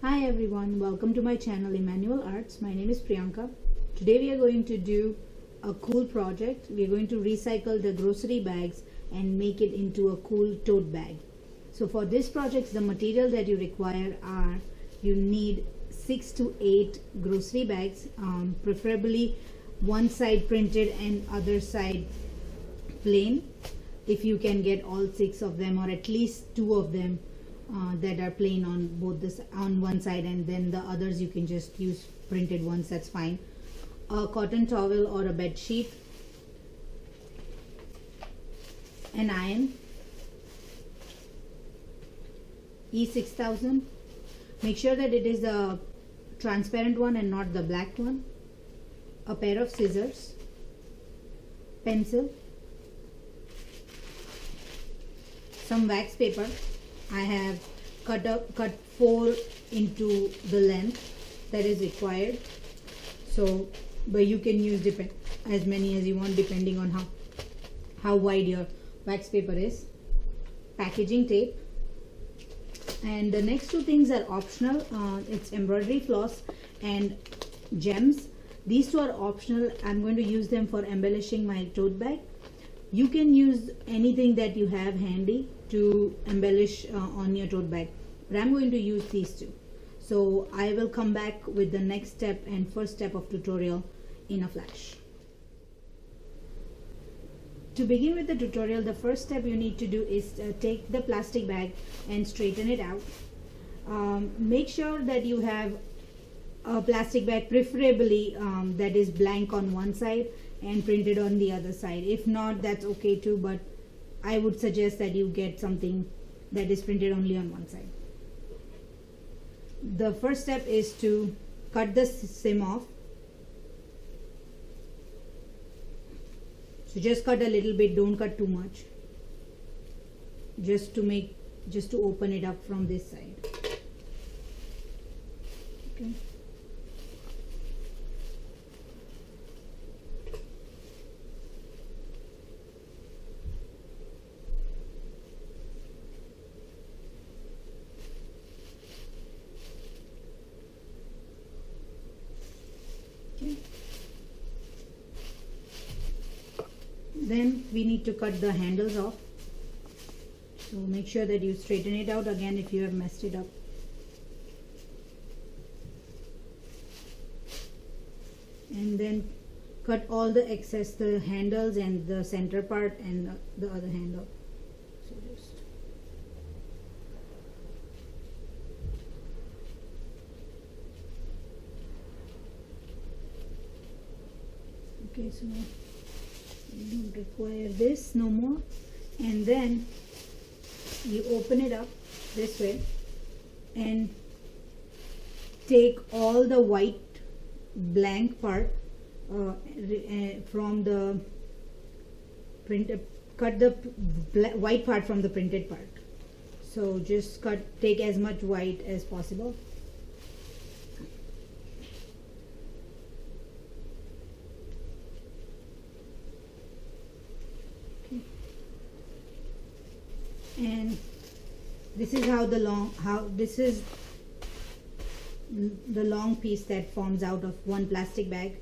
Hi everyone, welcome to my channel Emmanuel Arts. My name is Priyanka. Today we are going to do a cool project. We are going to recycle the grocery bags and make it into a cool tote bag. So for this project, the material that you require are, you need 6 to 8 grocery bags, preferably one side printed and other side plain. If you can get all 6 of them, or at least 2 of them that are plain on both this on one side, and then the others you can just use printed ones, that's fine. A cotton towel or a bed sheet, an iron, E6000, make sure that it is the transparent one and not the black one, a pair of scissors, pencil, some wax paper. I have cut 4 into the length that is required, so but you can use as many as you want depending on how wide your wax paper is. Packaging tape, and the next 2 things are optional. It's embroidery floss and gems. These 2 are optional. I'm going to use them for embellishing my tote bag. You can use anything that you have handy to embellish on your tote bag, but I'm going to use these 2. So I will come back with the next step and first step of tutorial in a flash. To begin with the tutorial, the first step you need to do is take the plastic bag and straighten it out. Make sure that you have a plastic bag, preferably that is blank on one side and printed on the other side. If not, that's okay too, but I would suggest that you get something that is printed only on one side. The first step is to cut the seam off. So just cut a little bit, don't cut too much, just to open it up from this side. Okay. Then we need to cut the handles off, so make sure that you straighten it out again if you have messed it up. And then cut all the excess, the handles and the center part and the other handle. So just okay, so you don't require this no more. And then you open it up this way and take all the white blank part from the printed, cut the white part from the printed part. So just take as much white as possible. And this is this is the long piece that forms out of one plastic bag.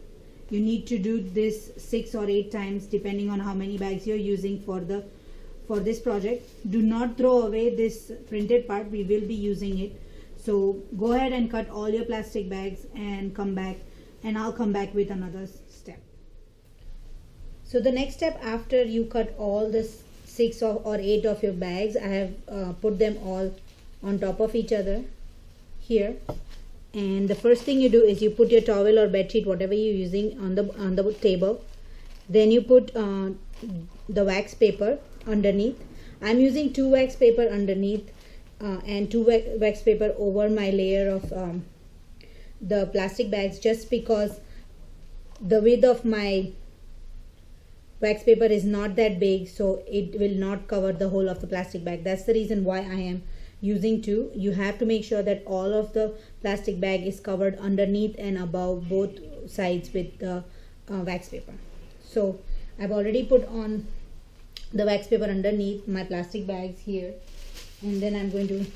You need to do this 6 or 8 times depending on how many bags you're using for this project. Do not throw away this printed part, we will be using it. So go ahead and cut all your plastic bags and come back, and I'll come back with another step. So the next step, after you cut all this 6 or 8 of your bags, I have put them all on top of each other here. And the first thing you do is you put your towel or bed sheet, whatever you're using, on the table. Then you put the wax paper underneath. I'm using 2 wax paper underneath and 2 wax paper over my layer of the plastic bags, just because the width of my wax paper is not that big, so it will not cover the whole of the plastic bag. That's the reason why I am using 2. You have to make sure that all of the plastic bag is covered underneath and above both sides with the wax paper. So I've already put on the wax paper underneath my plastic bags here, and then I'm going to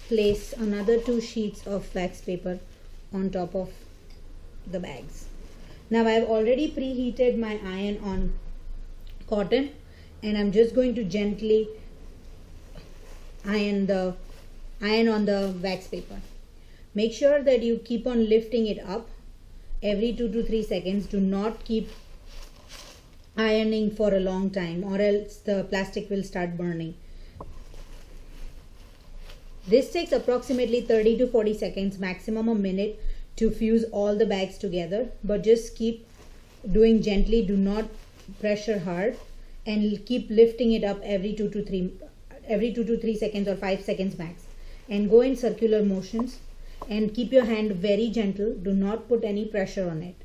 place another 2 sheets of wax paper on top of the bags. Now I've already preheated my iron on cotton, and I'm just going to gently iron on the wax paper. Make sure that you keep on lifting it up every 2 to 3 seconds. Do not keep ironing for a long time, or else the plastic will start burning. This takes approximately 30 to 40 seconds, maximum a minute, to fuse all the bags together, but just keep doing gently. Do not pressure hard, and keep lifting it up every 2 to 3 seconds or 5 seconds max, and go in circular motions, and keep your hand very gentle. Do not put any pressure on it.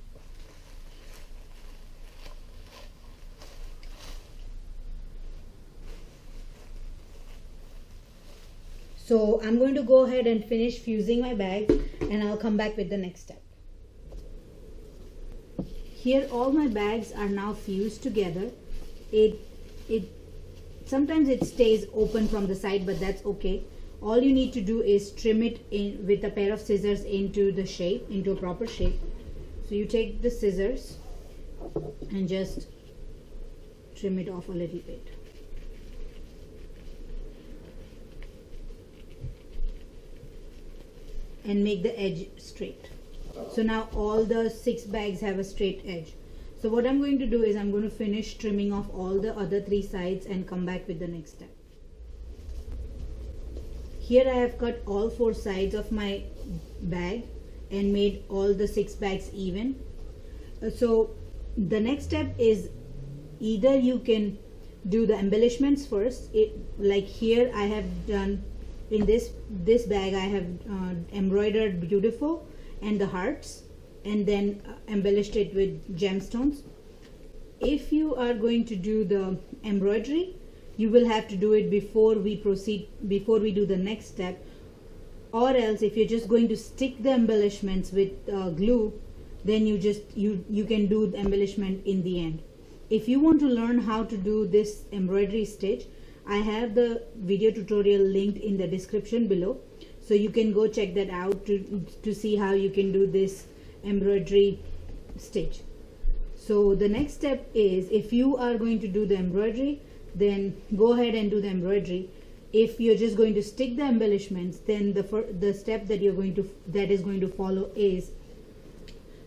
So I'm going to go ahead and finish fusing my bag, and I'll come back with the next step. Here all my bags are now fused together. Sometimes it stays open from the side, but that's okay. All you need to do is trim it in with a pair of scissors into the shape, into a proper shape. So you take the scissors and just trim it off a little bit. And make the edge straight. So now all the 6 bags have a straight edge. So what I'm going to do is I'm going to finish trimming off all the other 3 sides and come back with the next step. Here I have cut all 4 sides of my bag and made all the 6 bags even. So the next step is either you can do the embellishments first. Like here I have done, in this bag I have embroidered beautiful and the hearts, and then embellished it with gemstones. If you are going to do the embroidery, you will have to do it before we do the next step, or else if you're just going to stick the embellishments with glue, then you can do the embellishment in the end. If you want to learn how to do this embroidery stitch, I have the video tutorial linked in the description below, so you can go check that out to see how you can do this embroidery stitch. So the next step is, if you are going to do the embroidery, then go ahead and do the embroidery. If you're just going to stick the embellishments, then the step that is going to follow is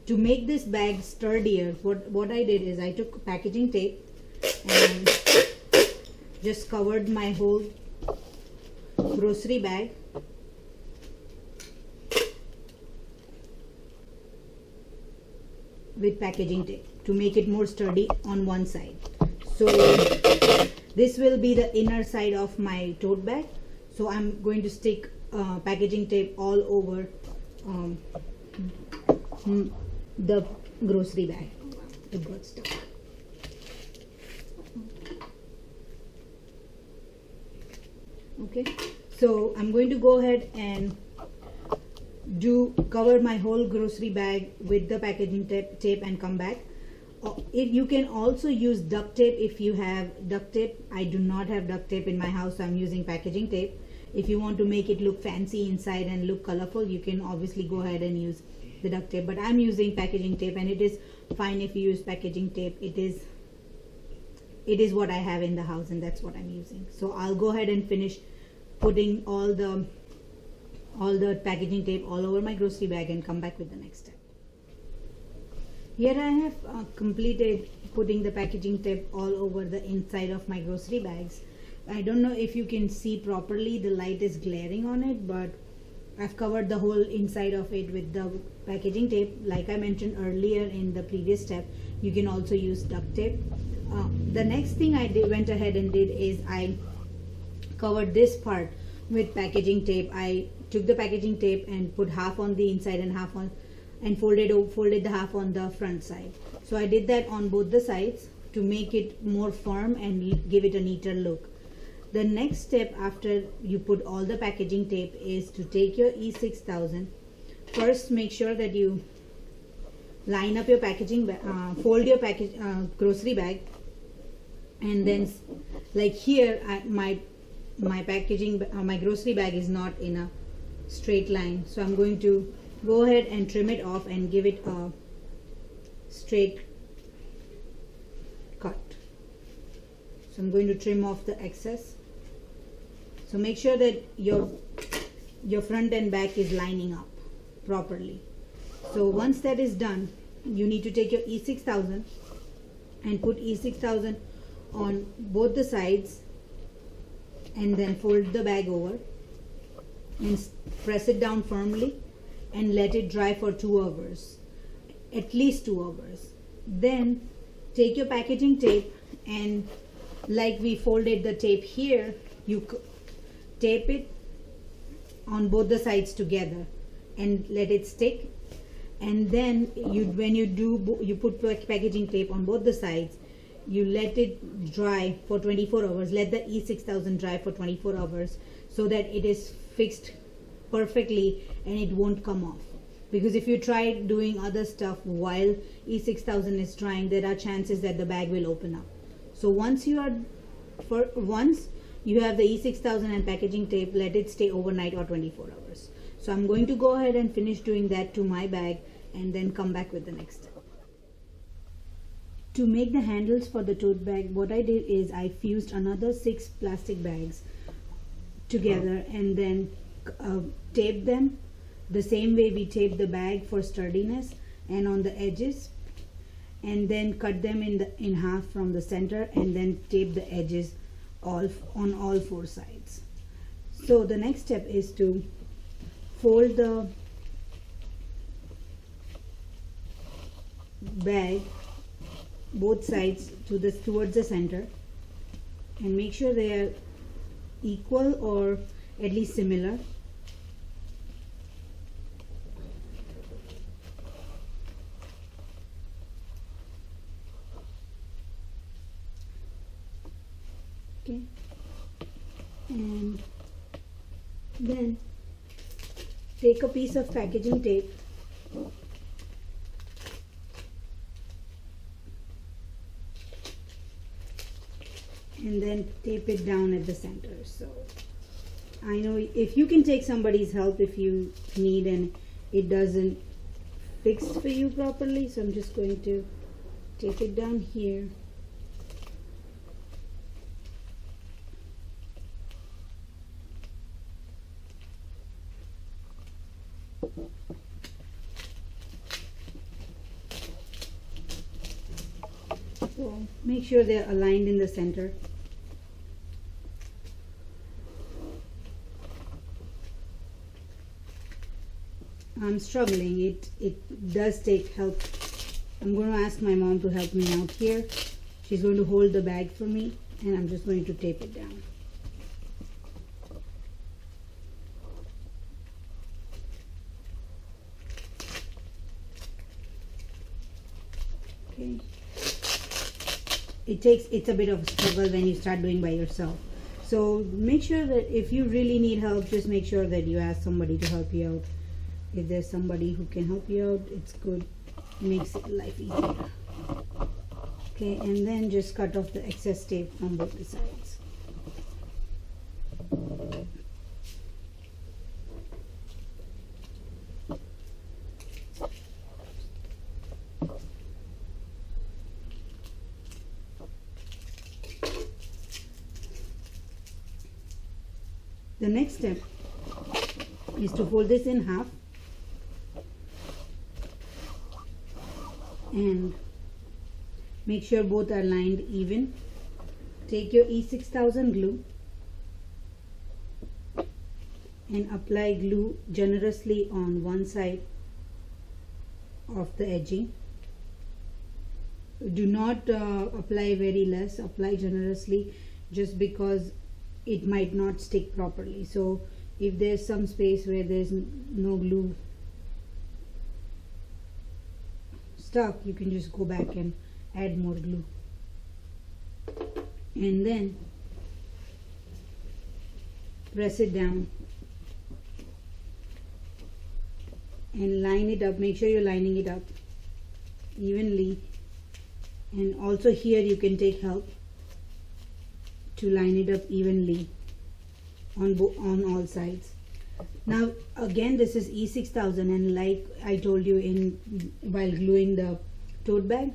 to make this bag sturdier. What I did is I took packaging tape and just covered my whole grocery bag with packaging tape to make it more sturdy on one side. So this will be the inner side of my tote bag. So I'm going to stick packaging tape all over the grocery bag. It got stuck. Okay, so I'm going to go ahead and cover my whole grocery bag with the packaging tape and come back. If you can also use duct tape if you have duct tape. I do not have duct tape in my house, so I'm using packaging tape. If you want to make it look fancy inside and look colorful, you can obviously go ahead and use the duct tape, but I'm using packaging tape, and it is fine if you use packaging tape. It is what I have in the house, and that's what I'm using. So I'll go ahead and finish putting all the packaging tape all over my grocery bag and come back with the next step. Here I have completed putting the packaging tape all over the inside of my grocery bags. I don't know if you can see properly, the light is glaring on it, but I've covered the whole inside of it with the packaging tape. Like I mentioned earlier in the previous step, you can also use duct tape. The next thing I went ahead and did is I covered this part with packaging tape. I took the packaging tape and put half on the inside and half on, and folded the half on the front side. So I did that on both the sides to make it more firm and give it a neater look. The next step after you put all the packaging tape is to take your E6000. First, make sure that you line up your packaging, fold your grocery bag, and then, like here, my grocery bag is not in a straight line. So I'm going to go ahead and trim it off and give it a straight cut. So I'm going to trim off the excess. So make sure that your front and back is lining up properly. So once that is done, you need to take your E6000 and put E6000 on both the sides, and then fold the bag over and press it down firmly and let it dry for 2 hours, at least 2 hours. Then take your packaging tape, and like we folded the tape here, you tape it on both the sides together and let it stick. And then when you put packaging tape on both the sides, you let it dry for 24 hours. Let the E6000 dry for 24 hours so that it is fixed perfectly and it won't come off. Because if you try doing other stuff while E6000 is drying, there are chances that the bag will open up. So once you have the E6000 and packaging tape, let it stay overnight or 24 hours. So I'm going to go ahead and finish doing that to my bag and then come back with the next step. To make the handles for the tote bag, what I did is I fused another 6 plastic bags together and then taped them the same way we taped the bag for sturdiness and on the edges, and then cut them in half from the center and then tape the edges on all 4 sides. So the next step is to fold the bag both sides towards the center and make sure they are equal or at least similar. Okay, and then take a piece of packaging tape and then tape it down at the center. So I know if you can take somebody's help if you need and it doesn't fix for you properly. So I'm just going to tape it down here. So make sure they're aligned in the center. I'm struggling. It does take help. I'm going to ask my mom to help me out here. She's going to hold the bag for me and I'm just going to tape it down. Okay. It's a bit of a struggle when you start doing by yourself. So make sure that if you really need help, just make sure that you ask somebody to help you out. If there's somebody who can help you out, it's good. It makes life easier. Okay, and then just cut off the excess tape from both the sides. The next step is to fold this in half and make sure both are lined even. Take your E6000 glue and apply glue generously on one side of the edging. Do not apply very less, apply generously, just because it might not stick properly. So if there's some space where there's no glue stuck, you can just go back and add more glue and then press it down and line it up. Make sure you're lining it up evenly, and also here you can take help to line it up evenly on all sides. Now again, this is E6000, and like I told you while gluing the tote bag,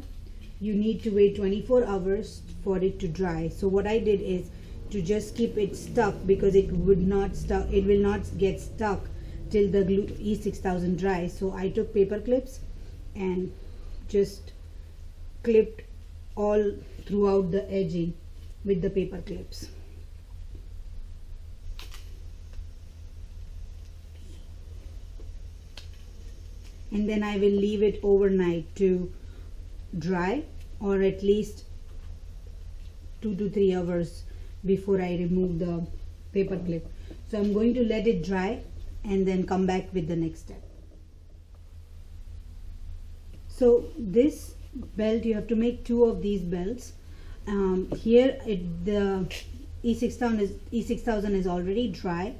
you need to wait 24 hours for it to dry. So what I did is to just keep it stuck, because it will not get stuck till the glue E6000 dries. So I took paper clips and just clipped all throughout the edging with the paper clips. And then I will leave it overnight to dry, or at least 2 to 3 hours before I remove the paper clip. So I'm going to let it dry and then come back with the next step. So this belt, you have to make 2 of these belts. Here the E6000 is already dry,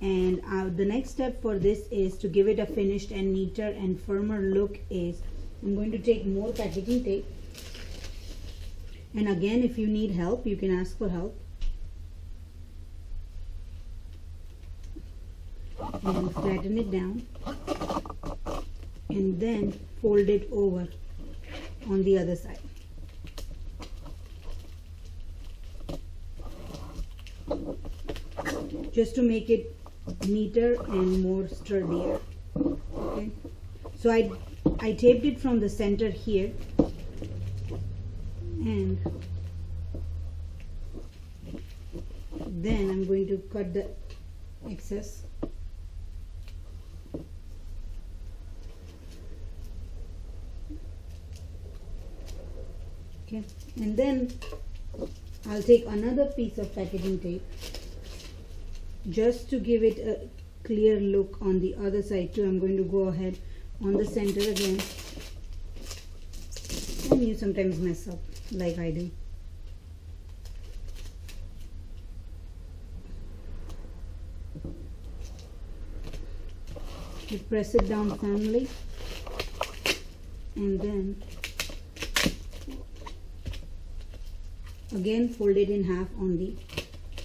and the next step for this is to give it a finished and neater and firmer look is I'm going to take more packaging tape, and again, if you need help, you can ask for help, and flatten it down and then fold it over on the other side. Just to make it neater and more sturdier. Okay, so I taped it from the center here, and then I'm going to cut the excess. Okay, and then I'll take another piece of packaging tape just to give it a clear look on the other side too. I'm going to go ahead on the center again, and you sometimes mess up like I do. You press it down firmly, and then again fold it in half on the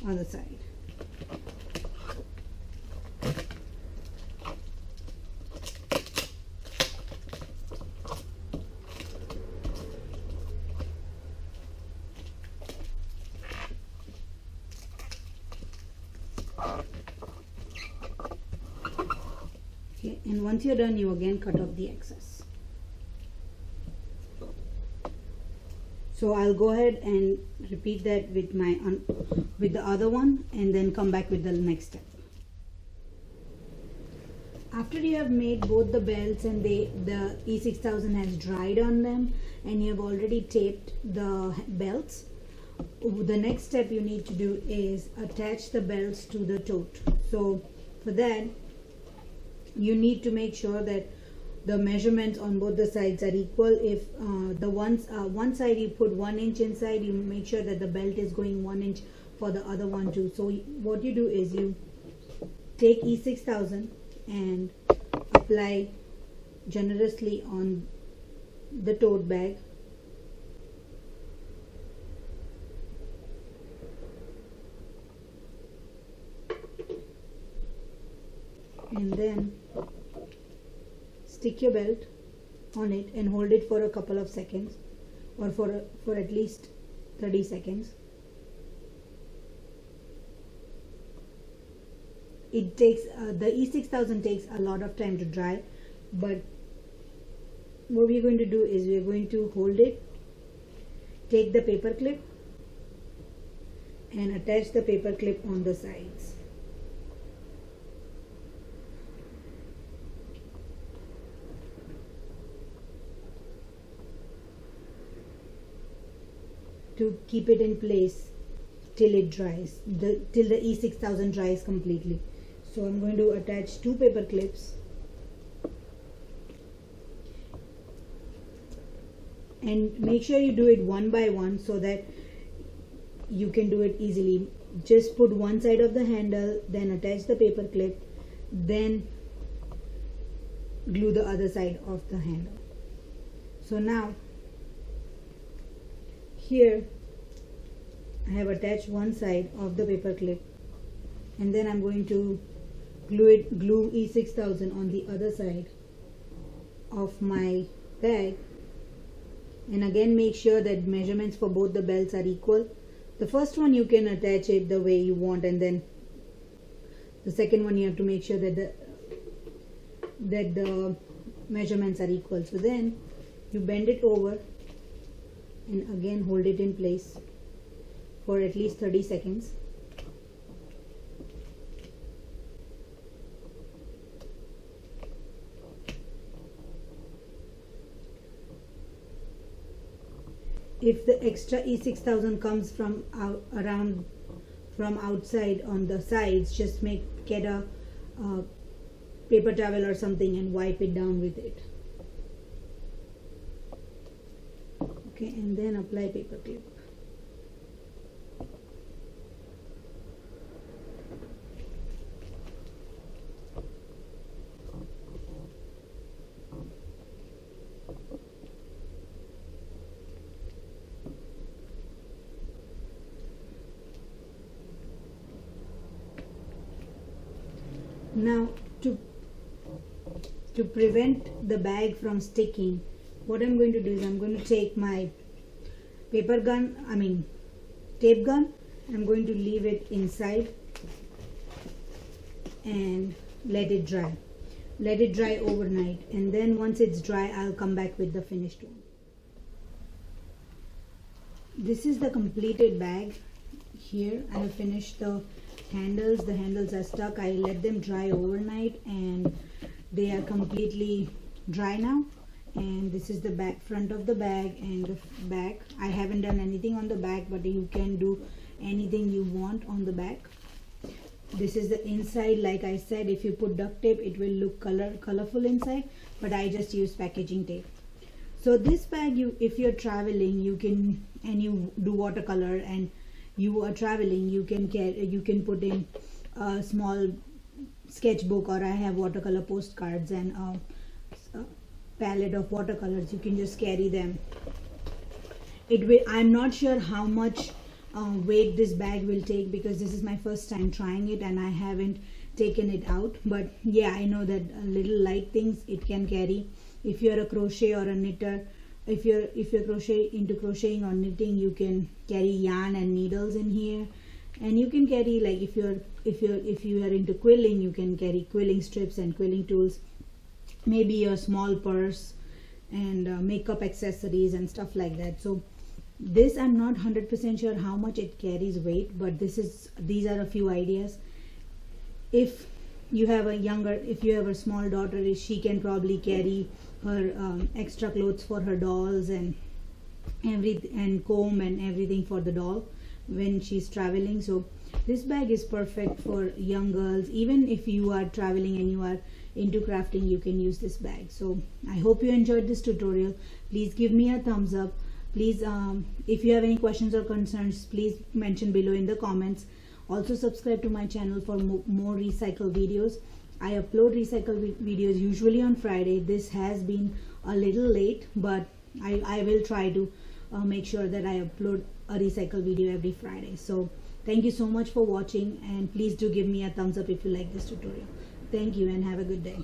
other side. Okay, and once you're done, you again cut off the excess. So I'll go ahead and repeat that with with the other one, and then come back with the next step. After you have made both the belts and the E6000 has dried on them, and you have already taped the belts, the next step you need to do is attach the belts to the tote. So for that, you need to make sure that the measurements on both the sides are equal. If one side you put 1 inch inside, you make sure that the belt is going 1 inch for the other one too. So what you do is you take E6000 and apply generously on the tote bag, and then stick your belt on it and hold it for a couple of seconds, or for at least 30 seconds. It takes the E6000 takes a lot of time to dry, but what we're going to do is we're going to hold it, take the paper clip and attach the paper clip on the sides. To keep it in place till it dries, till the E6000 dries completely. So I'm going to attach 2 paper clips, and make sure you do it one by one so that you can do it easily. Just put one side of the handle, then attach the paper clip, then glue the other side of the handle. So now here I have attached one side of the paper clip, and then I'm going to glue E6000 on the other side of my bag, and again make sure that measurements for both the belts are equal. The first one you can attach it the way you want, and then the second one you have to make sure that the measurements are equal. So then you bend it over and again hold it in place for at least 30 seconds. If the extra E6000 comes from outside on the sides, just get a paper towel or something and wipe it down with it. Okay, and then apply paper clip. Now to prevent the bag from sticking, what I'm going to do is I'm going to take my tape gun, I'm going to leave it inside and let it dry overnight, and then once it's dry I'll come back with the finished one. This is the completed bag. Here I have finished the handles are stuck. I let them dry overnight and they are completely dry now. And this is the back, front of the bag and the back. I haven't done anything on the back, but you can do anything you want on the back. This is the inside. Like I said, if you put duct tape it will look colorful inside, but I just use packaging tape. So this bag, if you're traveling, you can, and you do watercolor and you are traveling, you can put in a small sketchbook, or I have watercolor postcards and a palette of watercolors. You can just carry them. I'm not sure how much weight this bag will take, because this is my first time trying it and I haven't taken it out, but yeah, I know that little light things it can carry. If you're a crochet or a knitter, if you're into crocheting or knitting, you can carry yarn and needles in here. And you can carry, like if you are into quilling, you can carry quilling strips and quilling tools, maybe a small purse and makeup accessories and stuff like that. So this, I'm not 100% sure how much it carries weight, but these are a few ideas. If you have a small daughter, she can probably carry her extra clothes for her dolls and comb and everything for the doll when she's traveling. So this bag is perfect for young girls. Even if you are traveling and you are into crafting, you can use this bag. So I hope you enjoyed this tutorial. Please give me a thumbs up. Please, if you have any questions or concerns, please mention below in the comments. Also subscribe to my channel for more recycle videos. I upload recycle videos usually on Friday. This has been a little late, but I will try to make sure that I upload a recycle video every Friday. So thank you so much for watching, and please do give me a thumbs up if you like this tutorial. Thank you and have a good day.